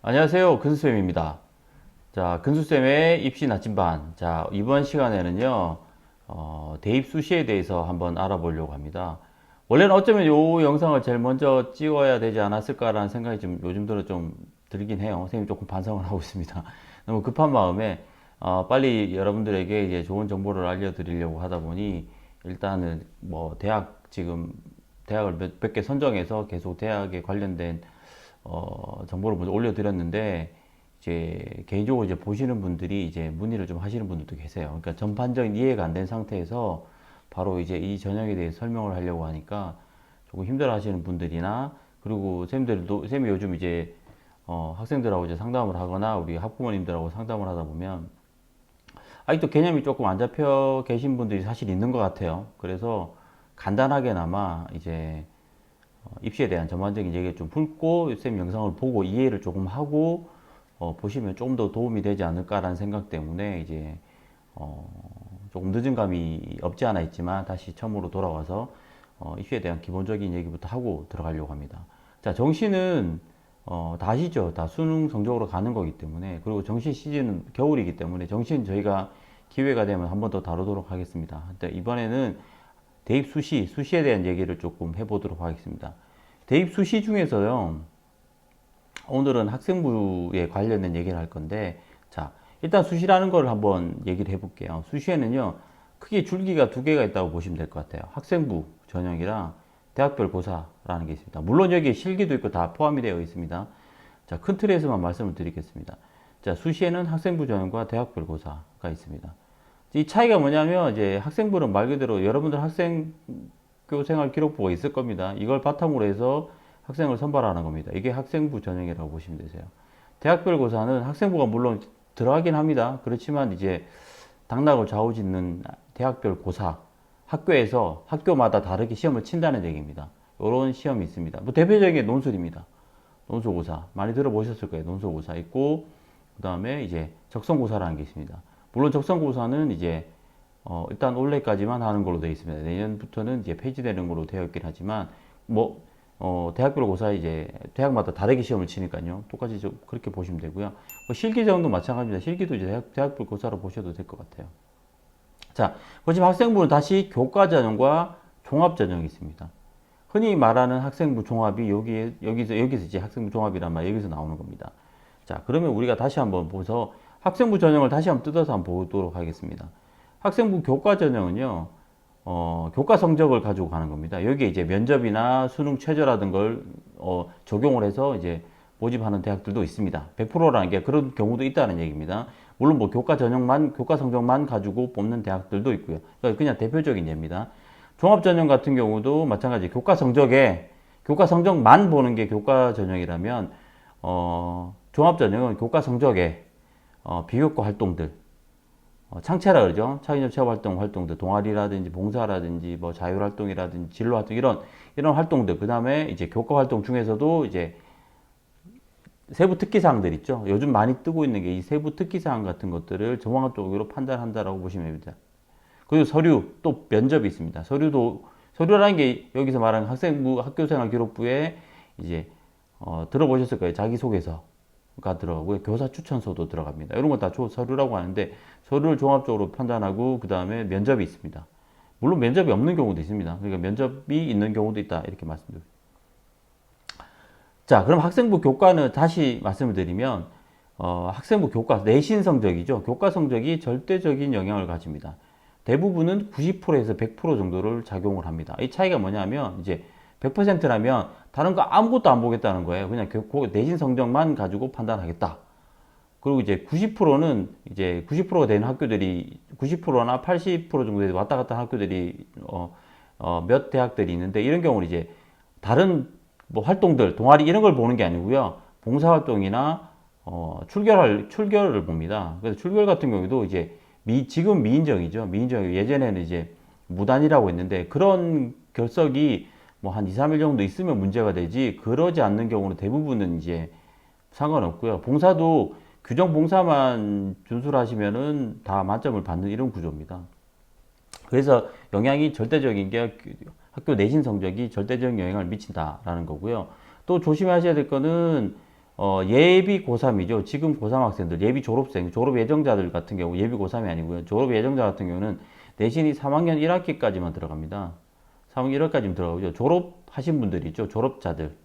안녕하세요. 근수쌤입니다. 자, 근수쌤의 입시 나침반. 자, 이번 시간에는요, 대입 수시에 대해서 한번 알아보려고 합니다. 원래는 어쩌면 이 영상을 제일 먼저 찍어야 되지 않았을까라는 생각이 좀 요즘 들어 좀 들긴 해요. 선생님이 조금 반성을 하고 있습니다. 너무 급한 마음에, 빨리 여러분들에게 이제 좋은 정보를 알려드리려고 하다 보니, 일단은 뭐, 지금, 대학을 몇 개 선정해서 계속 대학에 관련된 정보를 먼저 올려드렸는데, 이제 개인적으로 이제 보시는 분들이 이제 문의를 좀 하시는 분들도 계세요. 그러니까 전반적인 이해가 안 된 상태에서 바로 이제 이 전형에 대해서 설명을 하려고 하니까 조금 힘들어 하시는 분들이나, 그리고 쌤이 요즘 이제 학생들하고 이제 상담을 하거나 우리 학부모님들하고 상담을 하다 보면 아직도 개념이 조금 안 잡혀 계신 분들이 사실 있는 것 같아요. 그래서 간단하게나마 이제 입시에 대한 전반적인 얘기를 좀 풀고 쌤 영상을 보고 이해를 조금 하고 보시면 조금 더 도움이 되지 않을까라는 생각 때문에 이제 어, 조금 늦은 감이 없지 않아 있지만 다시 처음으로 돌아와서 입시에 대한 기본적인 얘기부터 하고 들어가려고 합니다. 자, 정시는 다 아시죠? 다 수능 성적으로 가는 거기 때문에, 그리고 정시 시즌은 겨울이기 때문에 정시는 저희가 기회가 되면 한 번 더 다루도록 하겠습니다. 이번에는 대입 수시에 대한 얘기를 조금 해보도록 하겠습니다. 대입 수시 중에서요, 오늘은 학생부에 관련된 얘기를 할 건데, 자, 일단 수시라는 걸 한번 얘기를 해볼게요. 수시에는요, 크게 줄기가 두 개가 있다고 보시면 될 것 같아요. 학생부 전형이랑 대학별 고사라는 게 있습니다. 물론 여기에 실기도 있고 다 포함이 되어 있습니다. 자, 큰 틀에서만 말씀을 드리겠습니다. 자, 수시에는 학생부 전형과 대학별 고사가 있습니다. 이 차이가 뭐냐면, 이제 학생부는 말 그대로 여러분들 학생교 생활 기록부가 있을 겁니다. 이걸 바탕으로 해서 학생을 선발하는 겁니다. 이게 학생부 전형이라고 보시면 되세요. 대학별 고사는 학생부가 물론 들어가긴 합니다. 그렇지만 이제 당락을 좌우짓는 대학별 고사, 학교에서 학교마다 다르게 시험을 친다는 얘기입니다. 이런 시험이 있습니다. 뭐 대표적인 게 논술입니다. 논술고사 많이 들어보셨을 거예요. 논술고사 있고, 그 다음에 이제 적성고사라는 게 있습니다. 물론 적성고사는 이제 일단 올해까지만 하는 걸로 되어 있습니다. 내년부터는 이제 폐지되는 걸로 되어 있긴 하지만, 뭐 대학별 고사 이제 대학마다 다르게 시험을 치니까요. 똑같이 좀 그렇게 보시면 되고요. 뭐 실기전도 마찬가지입니다. 실기도 이제 대학별 고사로 보셔도 될 것 같아요. 자, 보시면 학생부는 다시 교과전형과 종합전형이 있습니다. 흔히 말하는 학생부 종합이 여기서 이제 학생부 종합이란 말 여기서 나오는 겁니다. 자, 그러면 우리가 다시 한번 보서 학생부 전형을 다시 한번 뜯어서 한번 보도록 하겠습니다. 학생부 교과 전형은요, 교과 성적을 가지고 가는 겁니다. 여기에 이제 면접이나 수능 최저라든 걸 적용을 해서 이제 모집하는 대학들도 있습니다. 100%라는 게 그런 경우도 있다는 얘기입니다. 물론 뭐 교과 성적만 가지고 뽑는 대학들도 있고요. 그러니까 그냥 대표적인 예입니다. 종합 전형 같은 경우도 마찬가지 교과 성적만 보는 게 교과 전형이라면, 종합 전형은 교과 성적에 비교과 활동들, 창체라 그러죠. 창의적 체험 활동들, 동아리라든지 봉사라든지 뭐 자율활동이라든지 진로활동 이런 활동들, 그 다음에 이제 교과 활동 중에서도 이제 세부 특기사항들 있죠. 요즘 많이 뜨고 있는 게 이 세부 특기사항 같은 것들을 종합적으로 판단한다라고 보시면 됩니다. 그리고 서류, 또 면접이 있습니다. 서류라는 게 여기서 말하는 학생부, 학교생활 기록부에 이제, 들어보셨을 거예요. 자기소개서가 들어가고요. 교사 추천서도 들어갑니다. 이런 건 다 서류라고 하는데, 서류를 종합적으로 판단하고, 그 다음에 면접이 있습니다. 물론 면접이 없는 경우도 있습니다. 그러니까 면접이 있는 경우도 있다. 이렇게 말씀드립니다. 자, 그럼 학생부 교과는 다시 말씀을 드리면, 학생부 교과, 내신 성적이죠. 교과 성적이 절대적인 영향을 가집니다. 대부분은 90%에서 100% 정도를 작용을 합니다. 이 차이가 뭐냐면, 이제 100%라면 다른 거 아무것도 안 보겠다는 거예요. 그냥 내신 성적만 가지고 판단하겠다. 그리고 이제 90%는 이제 90%가 되는 학교들이 90%나 80% 정도 왔다 갔다 하는 학교들이 몇 대학들이 있는데, 이런 경우는 이제 다른 뭐 활동들, 동아리 이런 걸 보는 게 아니고요. 봉사활동이나 출결을 봅니다. 그래서 출결 같은 경우도 이제 지금 미인정이죠. 미인정 예전에는 이제 무단이라고 했는데, 그런 결석이 뭐 한 2, 3일 정도 있으면 문제가 되지, 그러지 않는 경우는 대부분은 이제 상관없고요. 봉사도 규정 봉사만 준수하시면은 다 만점을 받는 이런 구조입니다. 그래서 영향이 절대적인 게 학교 내신 성적이 절대적인 영향을 미친다라는 거고요. 또 조심하셔야 될 거는 예비 고3이죠. 지금 고3 학생들, 예비 졸업생, 졸업 예정자들 같은 경우, 예비 고3이 아니고요. 졸업 예정자 같은 경우는 내신이 3학년 1학기까지만 들어갑니다. 3학년 1학기까지만 들어가고요. 졸업하신 분들이 있죠. 졸업자들.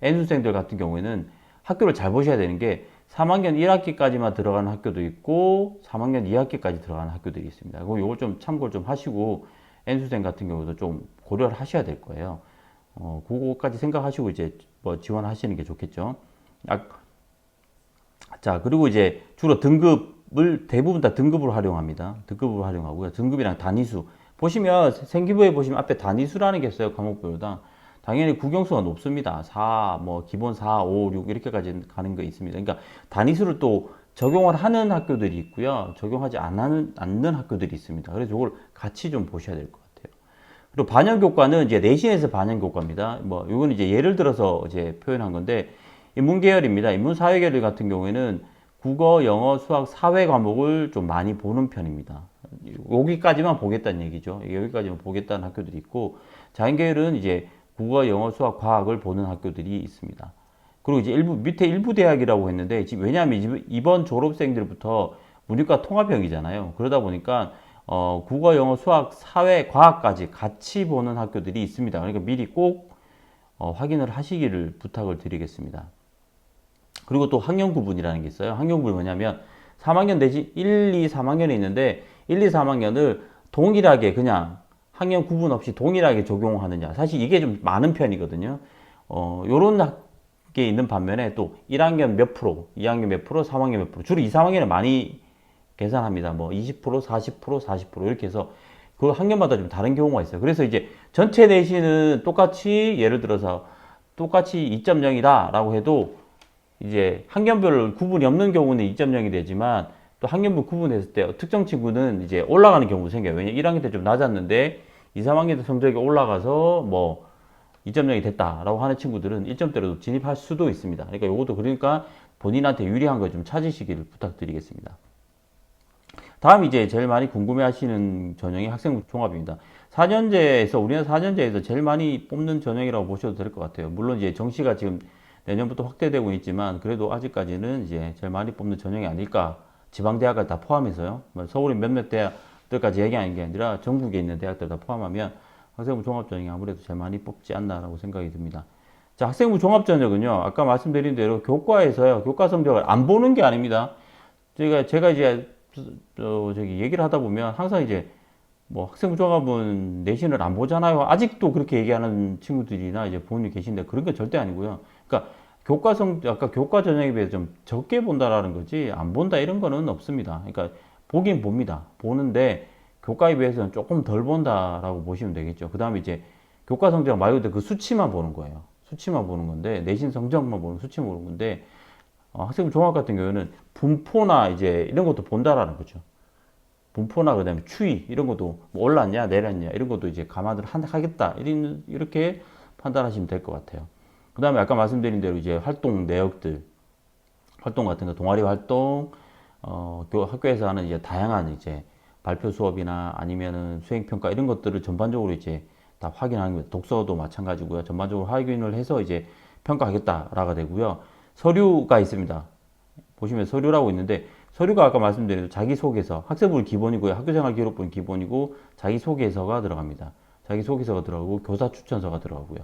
N수생들 같은 경우에는 학교를 잘 보셔야 되는 게 3학년 1학기까지만 들어가는 학교도 있고 3학년 2학기까지 들어가는 학교들이 있습니다. 그거 요걸 좀 참고를 좀 하시고 N수생 같은 경우도 좀 고려를 하셔야 될 거예요. 그거까지 생각하시고 이제 뭐 지원하시는 게 좋겠죠. 자, 그리고 이제 주로 등급을 대부분 다 등급으로 활용합니다. 등급으로 활용하고요. 등급이랑 단위수. 보시면 생기부에 보시면 앞에 단위수라는 게 있어요. 과목별로다. 당연히 국영수가 높습니다. 4, 뭐 기본 4, 5, 6 이렇게까지 가는 거 있습니다. 그러니까 단위수를 또 적용을 하는 학교들이 있고요. 적용하지 않는 학교들이 있습니다. 그래서 이걸 같이 좀 보셔야 될 것 같아요. 그리고 반영교과는 이제 내신에서 반영교과입니다. 뭐 이건 이제 예를 들어서 이제 표현한 건데 인문계열입니다. 인문사회계열 같은 경우에는 국어, 영어, 수학, 사회 과목을 좀 많이 보는 편입니다. 여기까지만 보겠다는 얘기죠. 여기까지만 보겠다는 학교들이 있고 자연계열은 이제 국어, 영어, 수학, 과학을 보는 학교들이 있습니다. 그리고 이제 밑에 일부 대학이라고 했는데, 지금 왜냐하면 이번 졸업생들부터 문이과 통합형이잖아요. 그러다 보니까, 국어, 영어, 수학, 사회, 과학까지 같이 보는 학교들이 있습니다. 그러니까 미리 꼭, 확인을 하시기를 부탁을 드리겠습니다. 그리고 또 학년 구분이라는 게 있어요. 학년 구분이 뭐냐면, 3학년 내지 1, 2, 3학년이 있는데, 1, 2, 3학년을 동일하게 그냥 학년 구분 없이 동일하게 적용하느냐. 사실 이게 좀 많은 편이거든요. 요런 게 있는 반면에 또 1학년 몇 프로, 2학년 몇 프로, 3학년 몇 프로. 주로 2, 3학년을 많이 계산합니다. 뭐 20%, 40%, 40% 이렇게 해서 그 학년마다 좀 다른 경우가 있어요. 그래서 이제 전체 내신은 똑같이 예를 들어서 똑같이 2.0이다 라고 해도 이제 학년별 구분이 없는 경우는 2.0이 되지만 또 학년별 구분했을 때 특정 친구는 이제 올라가는 경우도 생겨요. 왜냐면 1학년 때 좀 낮았는데 2, 3학년 때 성적이 올라가서 뭐 2.0이 됐다라고 하는 친구들은 1점대로도 진입할 수도 있습니다. 그러니까 이것도 그러니까 본인한테 유리한 거 좀 찾으시기를 부탁드리겠습니다. 다음 이제 제일 많이 궁금해 하시는 전형이 학생부 종합입니다. 4년제에서 우리나라 4년제에서 제일 많이 뽑는 전형이라고 보셔도 될 것 같아요. 물론 이제 정시가 지금 내년부터 확대되고 있지만 그래도 아직까지는 이제 제일 많이 뽑는 전형이 아닐까. 지방대학을 다 포함해서요. 서울의 몇몇 대학들까지 얘기하는 게 아니라 전국에 있는 대학들 다 포함하면 학생부 종합전형이 아무래도 제일 많이 뽑지 않나라고 생각이 듭니다. 자, 학생부 종합전형은요, 아까 말씀드린 대로 교과에서요, 교과 성적을 안 보는 게 아닙니다. 제가 이제, 얘기를 하다 보면 항상 이제, 뭐 학생부 종합은 내신을 안 보잖아요. 아직도 그렇게 얘기하는 친구들이나 이제 부모님 계신데 그런 건 절대 아니고요. 그러니까 아까 교과 전형에 비해서 좀 적게 본다라는 거지, 안 본다 이런 거는 없습니다. 그러니까 보긴 봅니다. 보는데, 교과에 비해서는 조금 덜 본다라고 보시면 되겠죠. 그 다음에 이제 교과 성적 말 그대로 그 수치만 보는 거예요. 수치만 보는 건데, 내신 성적만 보는 수치만 보는 건데, 학생부 종합 같은 경우는 분포나 이제 이런 것도 본다라는 거죠. 분포나 그다음에 추이 이런 것도 뭐 올랐냐 내렸냐 이런 것도 이제 감안을 하겠다 이렇게 판단하시면 될 것 같아요. 그 다음에 아까 말씀드린 대로 이제 활동 내역들, 활동 같은 거 동아리 활동, 학교에서 하는 이제 다양한 이제 발표 수업이나 아니면은 수행평가 이런 것들을 전반적으로 이제 다 확인하는 거예요. 독서도 마찬가지고요. 전반적으로 확인을 해서 이제 평가하겠다라가 되고요. 서류가 있습니다. 보시면 서류라고 있는데 서류가 아까 말씀드린 대로 자기소개서, 학생부는 기본이고요. 학교생활기록부는 기본이고 자기소개서가 들어갑니다. 자기소개서가 들어가고 교사 추천서가 들어가고요.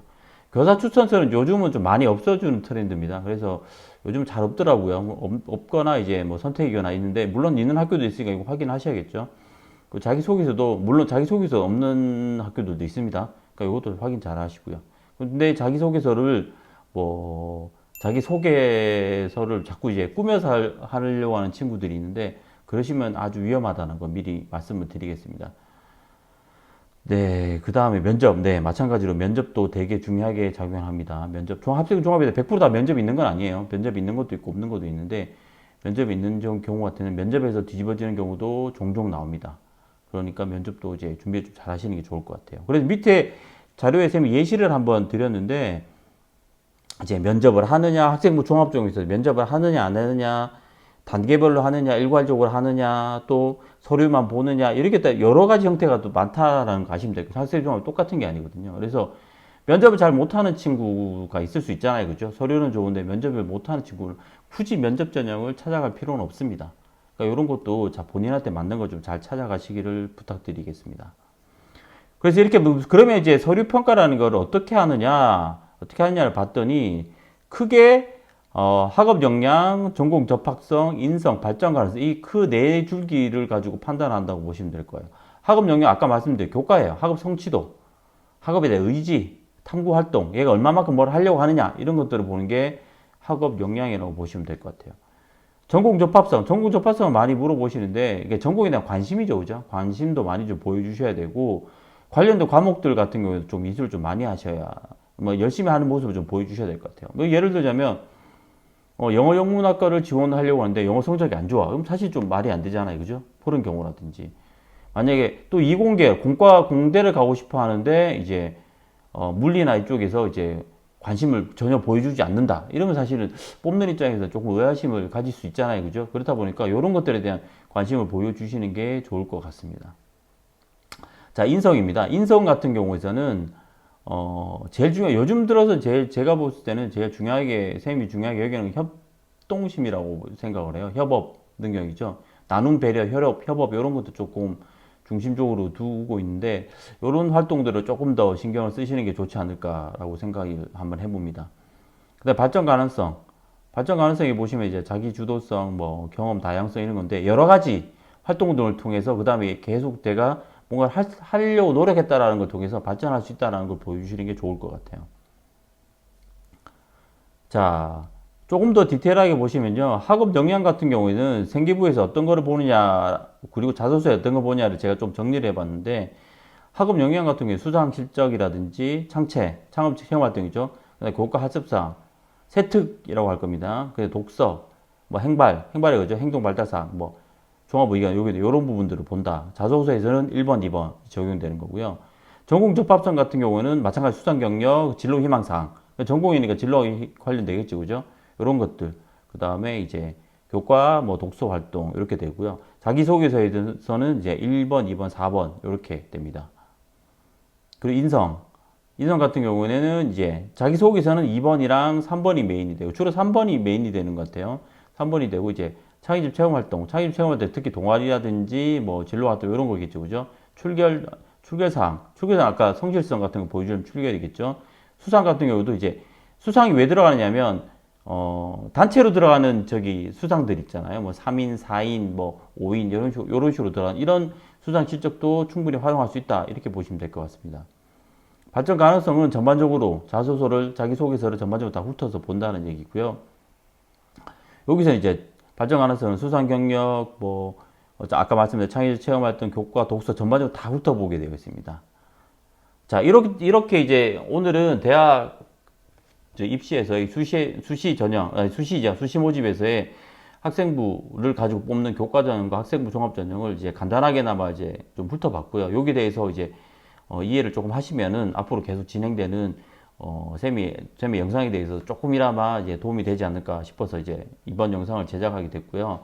교사 추천서는 요즘은 좀 많이 없어지는 트렌드입니다. 그래서 요즘 잘 없더라고요. 없거나 이제 뭐 선택이거나 있는데 물론 있는 학교도 있으니까 이거 확인하셔야겠죠. 그 자기소개서도 물론 자기소개서 없는 학교들도 있습니다. 그러니까 이것도 확인 잘 하시고요. 근데 자기소개서를 뭐 자기소개서를 자꾸 이제 꾸며서 하려고 하는 친구들이 있는데 그러시면 아주 위험하다는 거 미리 말씀을 드리겠습니다. 네, 그 다음에 면접. 네, 마찬가지로 면접도 되게 중요하게 작용합니다. 면접, 합격 종합에서 100%다 면접이 있는 건 아니에요. 면접이 있는 것도 있고 없는 것도 있는데 면접이 있는 경우 같으면 면접에서 뒤집어지는 경우도 종종 나옵니다. 그러니까 면접도 이제 준비 좀 잘 하시는 게 좋을 것 같아요. 그래서 밑에 자료에 쌤이 예시를 한번 드렸는데, 이제 면접을 하느냐, 학생부 종합전형에서 면접을 하느냐, 안 하느냐, 단계별로 하느냐, 일괄적으로 하느냐, 또 서류만 보느냐, 이렇게 여러 가지 형태가 또 많다라는 거 아시면 돼요. 학생부 종합이 똑같은 게 아니거든요. 그래서 면접을 잘 못하는 친구가 있을 수 있잖아요. 그죠? 서류는 좋은데 면접을 못하는 친구를 굳이 면접 전형을 찾아갈 필요는 없습니다. 그러니까 이런 것도 자, 본인한테 맞는 거 좀 잘 찾아가시기를 부탁드리겠습니다. 그래서 이렇게 그러면 이제 서류 평가라는 걸 어떻게 하느냐를 봤더니 크게 학업 역량, 전공 접학성, 인성, 발전 가능성 이 그 네 줄기를 가지고 판단한다고 보시면 될 거예요. 학업 역량 아까 말씀드린 교과예요. 학업 성취도, 학업에 대한 의지, 탐구 활동, 얘가 얼마만큼 뭘 하려고 하느냐 이런 것들을 보는 게 학업 역량이라고 보시면 될 것 같아요. 전공 접합성은 많이 물어보시는데 이게 전공에 대한 관심이죠, 그죠? 관심도 많이 좀 보여주셔야 되고 관련된 과목들 같은 경우에도 좀 이수를 좀 많이 하셔야 뭐 열심히 하는 모습을 좀 보여주셔야 될 것 같아요. 뭐 예를 들자면 영어 영문학과를 지원하려고 하는데 영어 성적이 안 좋아. 그럼 사실 좀 말이 안 되잖아요, 그죠? 그런 경우라든지 만약에 또 이공계 공대를 가고 싶어 하는데 이제 물리나 이쪽에서 이제 관심을 전혀 보여주지 않는다. 이러면 사실은 뽑는 입장에서 조금 의아심을 가질 수 있잖아요. 그죠? 그렇다 보니까 이런 것들에 대한 관심을 보여주시는 게 좋을 것 같습니다. 자, 인성입니다. 인성 같은 경우에서는, 요즘 들어서 제가 봤을 때는 제일 중요하게, 쌤이 중요하게 여기는 협동심이라고 생각을 해요. 협업 능력이죠. 나눔, 배려, 협업, 이런 것도 조금 중심적으로 두고 있는데 이런 활동들을 조금 더 신경을 쓰시는 게 좋지 않을까라고 생각을 한번 해봅니다. 그다음 발전 가능성이 보시면 이제 자기 주도성, 뭐 경험 다양성 이런 건데 여러 가지 활동들을 통해서 그다음에 계속 내가 뭔가 하려고 노력했다라는 걸 통해서 발전할 수 있다라는 걸 보여주시는 게 좋을 것 같아요. 자, 조금 더 디테일하게 보시면요. 학업 역량 같은 경우에는 생기부에서 어떤 거를 보느냐, 그리고 자소서에 어떤 걸 보냐를 제가 좀 정리를 해봤는데, 학업 역량 같은 경우에 수상 실적이라든지 창업 체험 활동이죠. 그다음에 교과 학습상, 세특이라고 할 겁니다. 그다음에 독서, 뭐 행발이 그죠. 행동 발달상, 뭐 종합 의견, 여기도 이런 부분들을 본다. 자소서에서는 1번, 2번 적용되는 거고요. 전공 접합성 같은 경우는 마찬가지 수상 경력, 진로 희망사항. 전공이니까 진로에 관련되겠죠, 그죠? 이런 것들. 그 다음에 이제 교과, 뭐 독서 활동 이렇게 되고요. 자기소개서에서는 이제 1번, 2번, 4번 이렇게 됩니다. 그리고 인성 같은 경우에는 이제 자기소개서는 2번이랑 3번이 메인이 되고 주로 3번이 메인이 되는 것 같아요. 3번이 되고 이제 창의적 창의적 체험 활동 특히 동아리라든지 뭐 진로 활동 이런 거겠죠, 그죠? 출결사항 아까 성실성 같은 거 보여주면 출결이겠죠. 수상 같은 경우도 이제 수상이 왜 들어가느냐면 단체로 들어가는 저기 수상들 있잖아요. 뭐 3인, 4인, 뭐 5인 이런 식으로 들어가는 이런 수상 실적도 충분히 활용할 수 있다. 이렇게 보시면 될 것 같습니다. 발전 가능성은 전반적으로 자기소개서를 전반적으로 다 훑어서 본다는 얘기고요. 여기서 이제 발전 가능성은 수상 경력, 뭐 아까 말씀드린 창의적 체험활동, 교과, 독서 전반적으로 다 훑어보게 되어 있습니다. 자, 이렇게 이제 오늘은 대학 입시에서 수시 모집에서의 학생부를 가지고 뽑는 교과 전형과 학생부 종합 전형을 이제 간단하게나마 이제 좀 훑어봤고요. 여기에 대해서 이제 이해를 조금 하시면은 앞으로 계속 진행되는 쌤의 영상에 대해서 조금이나마 이제 도움이 되지 않을까 싶어서 이제 이번 영상을 제작하게 됐고요.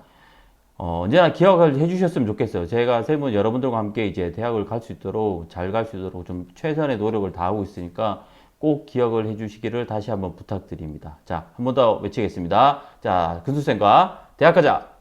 언제나 기억을 해주셨으면 좋겠어요. 제가 쌤은 여러분들과 함께 이제 대학을 갈 수 있도록 잘 갈 수 있도록 좀 최선의 노력을 다하고 있으니까 꼭 기억을 해주시기를 다시 한번 부탁드립니다. 자, 한 번 더 외치겠습니다. 자, 근수쌤과 대학 가자!